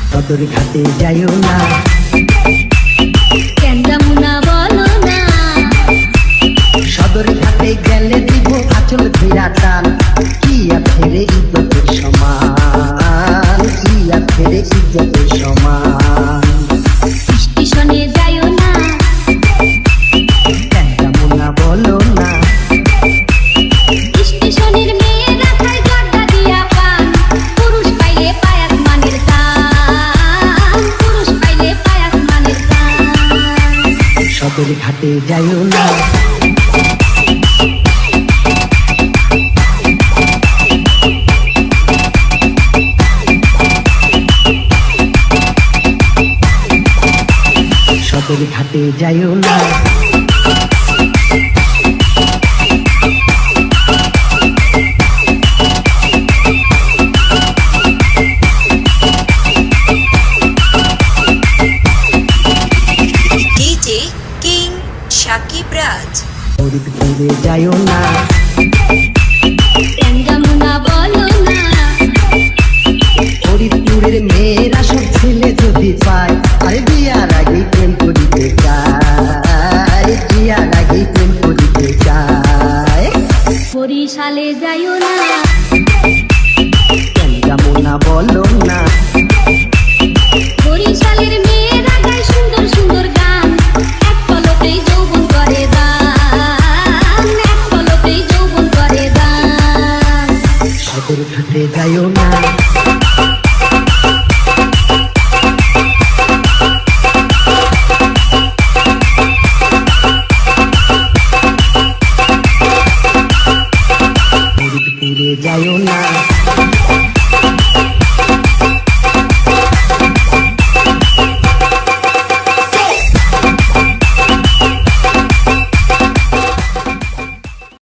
সদর ঘাটে যাইও না, কেন্দামুনা বলো না, সদর ঘাটে গেলে দিব আঁচল ফেরা টান, কি আখেরে ইজ্জতের সমান, কি আখেরে ইজ্জতের সমান। স্টেশনে যাইও না, কেন্দামুনা বলো না, স্টেশনের মেয়েরা খায় জর্দা দিয়া পান, পুরুষ পাইলে পায়াস মানের দাম, পুরুষ পাইলে পায়াস মানের দাম। সদর ঘাটে যাইও না, সদর ঘাটে যাইও না। ডিজে কিং সাকিব রাজ। ফরিদপুরে যাইও না, কেন্দামুনা বলো না, ফরিদপুরের মেয়েরা সব ছেলে যদি পায়, আরে বিয়ার আগে প্রেম করিতে চায়, বিয়ার আগে প্রেম করিতে চায়। বরিশালে যাইও না, কেন্দামুনা বলো না, বরিশালের মেয়েরা গায় সুন্দর সুন্দর গান, এক পলকেই যৌবন করে দান, এক পলকেই যৌবন করে দান। সদর ঘাটে যাইও না,